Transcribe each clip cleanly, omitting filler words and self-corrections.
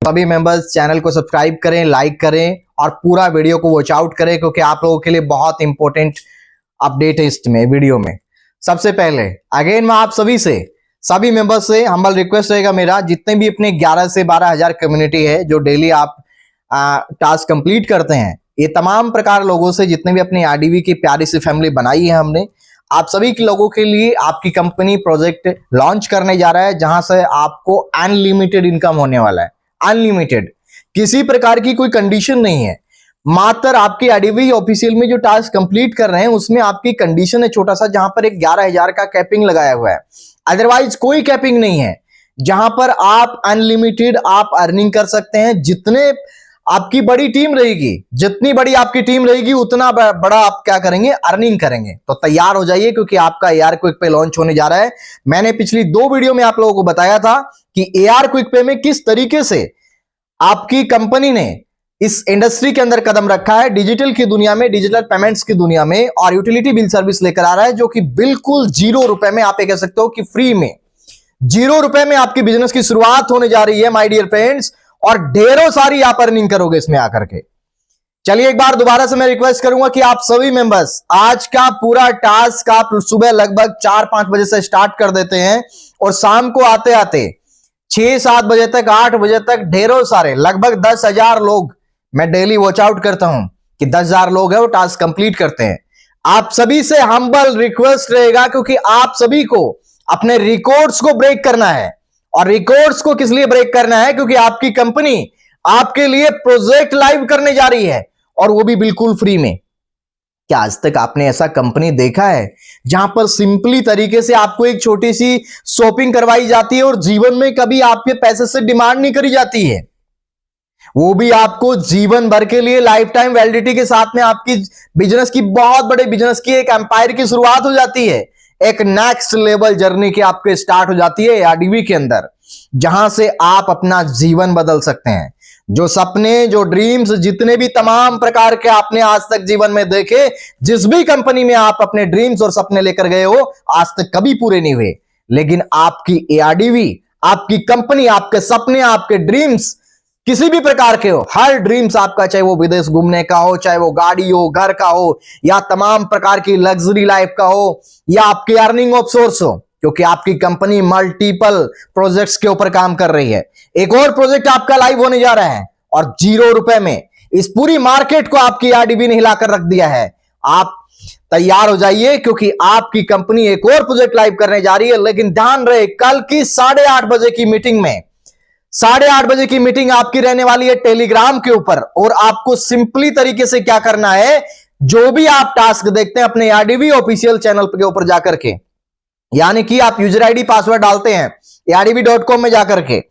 सभी members channel को subscribe करें, लाइक करें और पूरा वीडियो को वॉच आउट करें, क्योंकि आप लोगों के लिए बहुत इंपॉर्टेंट अपडेट है इसमें वीडियो में। सबसे पहले अगेन मैं आप सभी मेंबर्स से हम्बल रिक्वेस्ट रहेगा मेरा, जितने भी अपने 11 से 12 हजार कम्युनिटी है जो डेली आप टास्क कंप्लीट करते हैं, ये तमाम प्रकार लोगों से, जितने भी अपनी आरडीवी की प्यारी सी फैमिली बनाई है हमने, आप सभी के लोगों के लिए आपकी कंपनी प्रोजेक्ट लॉन्च करने जा रहा है, जहां से आपको अनलिमिटेड इनकम होने वाला है। अनलिमिटेड, किसी प्रकार की कोई कंडीशन नहीं है। मात्र आपकी आरडीवी ऑफिशियल में जो टास्क कंप्लीट कर रहे हैं उसमें आपकी कंडीशन है छोटा सा, जहां पर एक 11,000 का कैपिंग लगाया हुआ है। अदरवाइज कोई कैपिंग नहीं है, जहां पर आप अनलिमिटेड आप अर्निंग कर सकते हैं। जितने आपकी बड़ी टीम रहेगी, जितनी बड़ी आपकी टीम रहेगी, उतना बड़ा आप क्या करेंगे, अर्निंग करेंगे। तो तैयार हो जाइए, क्योंकि आपका एआर क्विक पे लॉन्च होने जा रहा है। मैंने पिछली 2 वीडियो में आप लोगों को बताया था कि एआर क्विक पे में किस तरीके से आपकी कंपनी ने इस इंडस्ट्री के अंदर कदम रखा है, डिजिटल की दुनिया में, डिजिटल पेमेंट्स की दुनिया में, और यूटिलिटी बिल सर्विस लेकर आ रहा है, जो कि बिल्कुल 0 रुपए में, आप ये कह सकते हो कि फ्री में 0 रुपए में आपकी बिजनेस की शुरुआत होने जा रही है माय डियर फ्रेंड्स, और ढेरों सारी आप अर्निंग करोगे इसमें आकर के। चलिए एक बार दोबारा से मैं रिक्वेस्ट करूंगा कि आप सभी मेंबर्स आज का पूरा टास्क आप सुबह लगभग 4-5 बजे से स्टार्ट कर देते हैं, और शाम को आते आते 6-7 बजे तक, 8 बजे तक ढेरों सारे लगभग 10,000 लोग मैं डेली वॉच आउट करता हूं कि 10,000 लोग है वो टास्क कंप्लीट करते हैं। आप सभी से हम्बल रिक्वेस्ट रहेगा, क्योंकि आप सभी को अपने रिकॉर्ड्स को ब्रेक करना है। और रिकॉर्ड्स को किस लिए ब्रेक करना है? क्योंकि आपकी कंपनी आपके लिए प्रोजेक्ट लाइव करने जा रही है, और वो भी बिल्कुल फ्री में। क्या आज तक आपने ऐसा कंपनी देखा है जहां पर सिंपली तरीके से आपको एक छोटी सी शॉपिंग करवाई जाती है और जीवन में कभी आपके पैसे से डिमांड नहीं करी जाती है? वो भी आपको जीवन भर के लिए लाइफ टाइम वैलिडिटी के साथ में आपकी बिजनेस की, बहुत बड़े बिजनेस की एक एम्पायर की शुरुआत हो जाती है। एक नेक्स्ट लेवल जर्नी की आपके स्टार्ट हो जाती है आरडीवी के अंदर, जहां से आप अपना जीवन बदल सकते हैं। जो सपने, जो ड्रीम्स, जितने भी तमाम प्रकार के आपने आज तक जीवन में देखे, जिस भी कंपनी में आप अपने ड्रीम्स और सपने लेकर गए हो, आज तक कभी पूरे नहीं हुए। लेकिन आपकी एआरडीवी, आपकी कंपनी, आपके सपने, आपके ड्रीम्स किसी भी प्रकार के हो, हर ड्रीम्स आपका, चाहे वो विदेश घूमने का हो, चाहे वो गाड़ी हो, घर का हो, या तमाम प्रकार की लग्जरी लाइफ का हो, या आपकी अर्निंग ऑफ सोर्स हो, क्योंकि आपकी कंपनी मल्टीपल प्रोजेक्ट्स के ऊपर काम कर रही है। एक और प्रोजेक्ट आपका लाइव होने जा रहा है, और 0 रुपए में इस पूरी मार्केट को आपकी आरडीवी ने हिलाकर रख दिया है। आप तैयार हो जाइए, क्योंकि आपकी कंपनी एक और प्रोजेक्ट लाइव करने जा रही है। लेकिन ध्यान रहे, कल की 8:30 बजे की मीटिंग में, 8:30 बजे की मीटिंग आपकी रहने वाली है टेलीग्राम के ऊपर। और आपको सिंपली तरीके से क्या करना है, जो भी आप टास्क देखते हैं अपने आरडीवी ऑफिशियल चैनल के ऊपर जाकर के, यानी कि आप यूजर आईडी पासवर्ड डालते हैं ardv.com में जाकर के,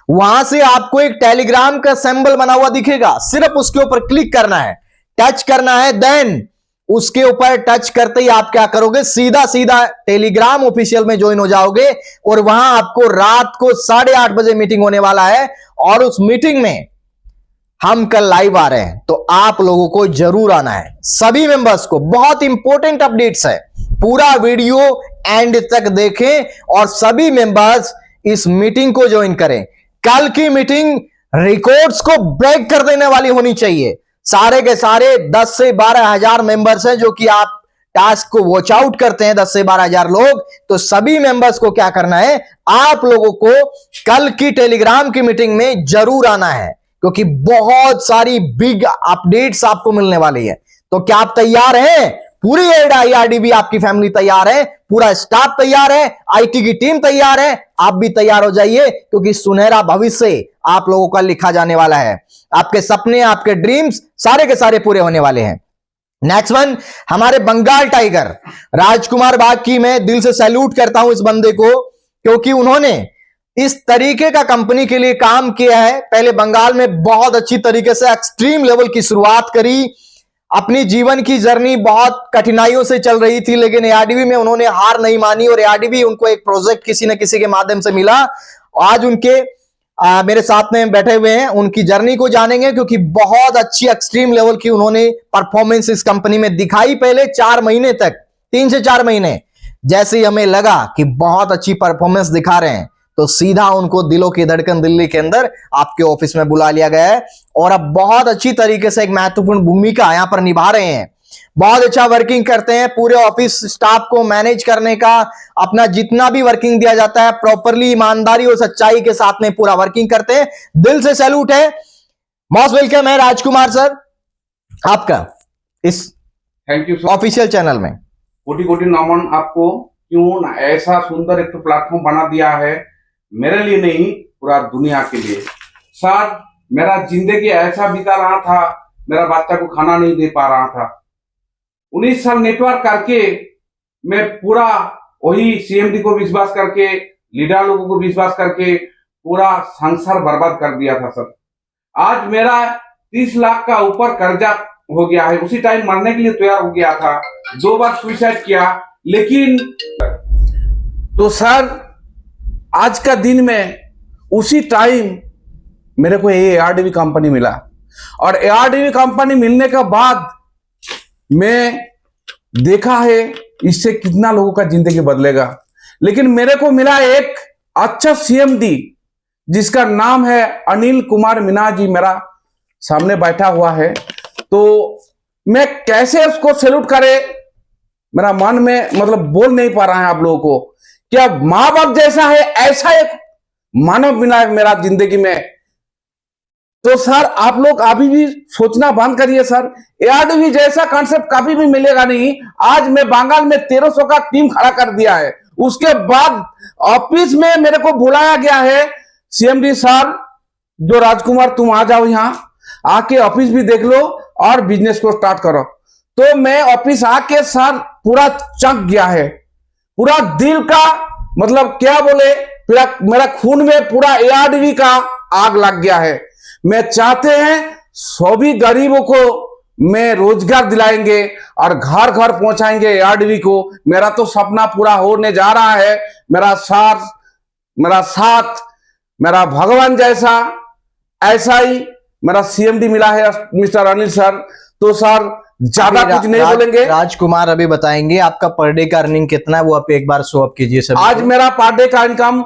वहां से आपको एक टेलीग्राम का सिंबल बना हुआ दिखेगा, सिर्फ उसके ऊपर क्लिक करना है, टच करना है। देन उसके ऊपर टच करते ही आप क्या करोगे, सीधा सीधा टेलीग्राम ऑफिशियल में ज्वाइन हो जाओगे, और वहां आपको रात को 8:30 बजे मीटिंग होने वाला है, और उस मीटिंग में हम कल लाइव आ रहे हैं। तो आप लोगों को जरूर आना है, सभी मेंबर्स को। बहुत इंपॉर्टेंट अपडेट्स है, पूरा वीडियो एंड तक देखें, और सभी मेंबर्स इस मीटिंग को ज्वाइन करें। कल की मीटिंग रिकॉर्ड्स को ब्रेक कर देने वाली होनी चाहिए। सारे के सारे 10 से 12 हजार मेंबर्स हैं जो कि आप टास्क को वॉच आउट करते हैं, 10 से 12 हजार लोग। तो सभी मेंबर्स को क्या करना है, आप लोगों को कल की टेलीग्राम की मीटिंग में जरूर आना है, क्योंकि बहुत सारी बिग अपडेट्स आपको मिलने वाली है। तो क्या आप तैयार हैं? पूरी आरडीवी आपकी फैमिली तैयार है, पूरा स्टाफ तैयार है, आईटी की टीम तैयार है। आप भी तैयार हो जाइए, क्योंकि सुनहरा भविष्य आप लोगों का लिखा जाने वाला है। आपके सपने, आपके ड्रीम्स सारे के सारे पूरे होने वाले हैं। नेक्स्ट वन, हमारे बंगाल टाइगर राजकुमार बाग की मैं दिल से सैल्यूट करता हूं इस बंदे को, क्योंकि उन्होंने इस तरीके का कंपनी के लिए काम किया है। पहले बंगाल में बहुत अच्छी तरीके से एक्सट्रीम लेवल की शुरुआत करी। अपनी जीवन की जर्नी बहुत कठिनाइयों से चल रही थी, लेकिन एआरडीवी में उन्होंने हार नहीं मानी, और एआरडीवी उनको एक प्रोजेक्ट किसी न किसी के माध्यम से मिला। आज उनके मेरे साथ में बैठे हुए हैं, उनकी जर्नी को जानेंगे, क्योंकि बहुत अच्छी एक्सट्रीम लेवल की उन्होंने परफॉर्मेंस इस कंपनी में दिखाई। पहले 4 महीने तक, 3 से 4 महीने, जैसे ही हमें लगा कि बहुत अच्छी परफॉर्मेंस दिखा रहे हैं, तो सीधा उनको दिलों की धड़कन दिल्ली के अंदर आपके ऑफिस में बुला लिया गया है और अब बहुत अच्छी तरीके से एक महत्वपूर्ण भूमिका यहां पर निभा रहे हैं। बहुत अच्छा वर्किंग करते हैं, पूरे ऑफिस स्टाफ को मैनेज करने का अपना जितना भी वर्किंग दिया जाता है प्रॉपरली ईमानदारी और सच्चाई के साथ में पूरा वर्किंग करते हैं। दिल से सैल्यूट है। मोस्ट वेलकम है राजकुमार सर आपका इस थैंक यू ऑफिशियल चैनल में। कोटि कोटि नमन आपको, क्यों ऐसा सुंदर एक तो प्लेटफॉर्म बना दिया है, मेरे लिए नहीं पूरा दुनिया के लिए। सर मेरा जिंदगी ऐसा बीता रहा था, मेरा बच्चा को खाना नहीं दे पा रहा था। 19 साल नेटवर्क करके मैं पूरा वही सीएमडी को विश्वास करके, लीडर लोगों को विश्वास करके पूरा संसार बर्बाद कर दिया था सर। आज मेरा 30 लाख का ऊपर कर्जा हो गया है। उसी टाइम मरने के लिए तैयार हो गया था, 2 बार सुसाइड किया। लेकिन तो सर आज का दिन में उसी टाइम मेरे को ये एआरडीवी कंपनी मिला और एआरडीवी कंपनी मिलने के बाद मैं देखा है इससे कितना लोगों का जिंदगी बदलेगा। लेकिन मेरे को मिला एक अच्छा सीएमडी जिसका नाम है अनिल कुमार मीना जी, मेरा सामने बैठा हुआ है। तो मैं कैसे उसको सैल्यूट करे, मेरा मन में मतलब बोल नहीं पा रहा है आप लोगों को। क्या माँ बाप जैसा है ऐसा एक मानव मिला है मेरा जिंदगी में। तो सर आप लोग अभी भी सोचना बंद करिए सर, एआरडीवी जैसा कॉन्सेप्ट कभी भी मिलेगा नहीं। आज मैं बंगाल में 1300 का टीम खड़ा कर दिया है। उसके बाद ऑफिस में मेरे को बुलाया गया है, सीएमडी सर जो राजकुमार तुम आ जाओ, यहाँ आके ऑफिस भी देख लो और बिजनेस को स्टार्ट करो। तो मैं ऑफिस आके सर पूरा चक गया है, पूरा दिल का मतलब क्या बोले, मेरा खून में पूरा एआरडीवी का आग लग गया है। मैं चाहते हैं सभी गरीबों को मैं रोजगार दिलाएंगे और घर घर पहुंचाएंगे एआरडीवी को। मेरा तो सपना पूरा होने जा रहा है। मेरा साथ मेरा भगवान जैसा ऐसा ही मेरा सीएमडी मिला है मिस्टर अनिल सर। तो सर ज्यादा कुछ नहीं बोलेंगे। राजकुमार अभी बताएंगे आपका पर डे का अर्निंग कितना है, वो आप एक बार शो अप कीजिए सर। आज मेरा पर डे का इनकम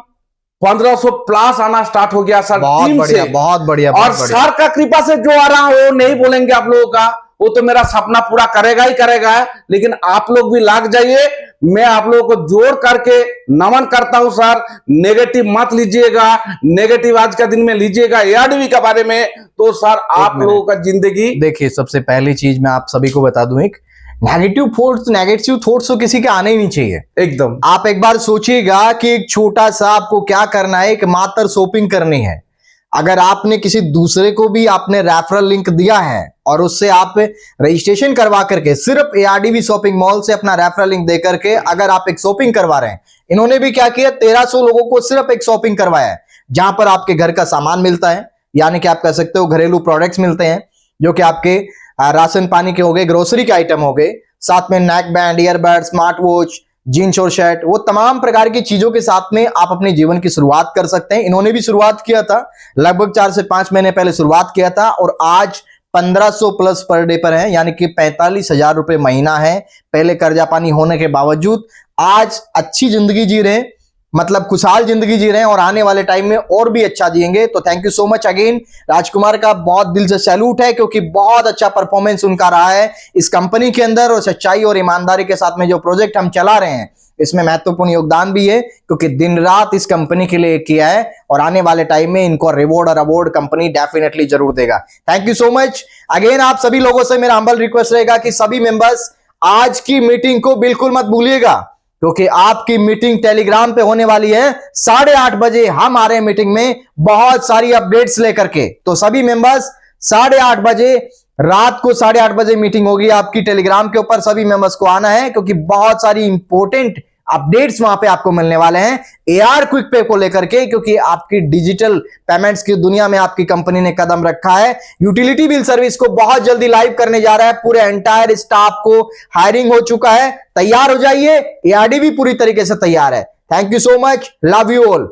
1500 प्लस आना स्टार्ट हो गया सर। बहुत बढ़िया, बहुत बढ़िया। और सर का कृपा से जो आ रहा है वो नहीं बोलेंगे आप लोगों का, वो तो मेरा सपना पूरा करेगा ही करेगा। लेकिन आप लोग भी लाग जाइए, मैं आप लोगों को जोड़ करके नमन करता हूं सर। नेगेटिव मत लीजिएगा, नेगेटिव आज का दिन में लीजिएगा एआरडीवी के बारे में। तो सर आप लोगों का जिंदगी देखिए, सबसे पहली चीज मैं आप सभी को बता दूं, एक नेगेटिव थॉट्स तो किसी के आने ही नहीं चाहिए एकदम। आप एक बार सोचिएगा कि एक छोटा सा आपको क्या करना है, एक मात्र शॉपिंग करनी है। अगर आपने किसी दूसरे को भी आपने रेफरल लिंक दिया है और उससे आप रजिस्ट्रेशन करवा करके सिर्फ एआरडीवी शॉपिंग मॉल से अपना रेफरल लिंक दे करके अगर आप एक शॉपिंग करवा रहे हैं, इन्होंने भी क्या किया, 1300 लोगों को सिर्फ एक शॉपिंग करवाया है जहां पर आपके घर का सामान मिलता है, यानी कि आप कह सकते हो घरेलू प्रोडक्ट्स मिलते हैं जो कि आपके राशन पानी के हो गए, ग्रोसरी के आइटम हो गए, साथ में neckband, earbud, smart watch, jeans और शर्ट, वो तमाम प्रकार की चीजों के साथ में आप अपने जीवन की शुरुआत कर सकते हैं। इन्होंने भी शुरुआत किया था, लगभग 4 से 5 महीने पहले शुरुआत किया था और आज 1500 प्लस पर डे पर है, यानी कि 45,000 रुपए महीना है। पहले कर्जा पानी होने के बावजूद आज अच्छी जिंदगी जी रहे, मतलब खुशहाल जिंदगी जी रहे हैं और आने वाले टाइम में और भी अच्छा जिएंगे। तो thank you so much again Rajkumar का बहुत दिल से सैल्यूट है, क्योंकि बहुत अच्छा परफॉर्मेंस उनका रहा है इस कंपनी के अंदर और सच्चाई और ईमानदारी के साथ में जो प्रोजेक्ट हम चला रहे हैं इसमें महत्वपूर्ण योगदान भी है, क्योंकि दिन रात इस कंपनी के लिए किया है और आने वाले टाइम में इनको रिवॉर्ड और अवार्ड कंपनी डेफिनेटली जरूर देगा। Thank you so much again. आप सभी लोगों से मेरा हम्बल रिक्वेस्ट रहेगा कि सभी मेंबर्स आज की मीटिंग को बिल्कुल मत भूलिएगा, क्योंकि आपकी मीटिंग टेलीग्राम पे होने वाली है 8:30 बजे। हम आ रहे हैं मीटिंग में बहुत सारी अपडेट्स लेकर के। तो सभी मेंबर्स 8:30 बजे, रात को 8:30 बजे मीटिंग होगी आपकी टेलीग्राम के ऊपर। सभी मेंबर्स को आना है, क्योंकि बहुत सारी इंपॉर्टेंट अपडेट्स वहां पे आपको मिलने वाले हैं एआर क्विक पे को लेकर के, क्योंकि आपकी डिजिटल पेमेंट्स की दुनिया में आपकी कंपनी ने कदम रखा है। यूटिलिटी बिल सर्विस को बहुत जल्दी लाइव करने जा रहा है, पूरे एंटायर स्टाफ को हायरिंग हो चुका है, तैयार हो जाइए। एआरडीवी पूरी तरीके से तैयार है। Thank you so much, love you all.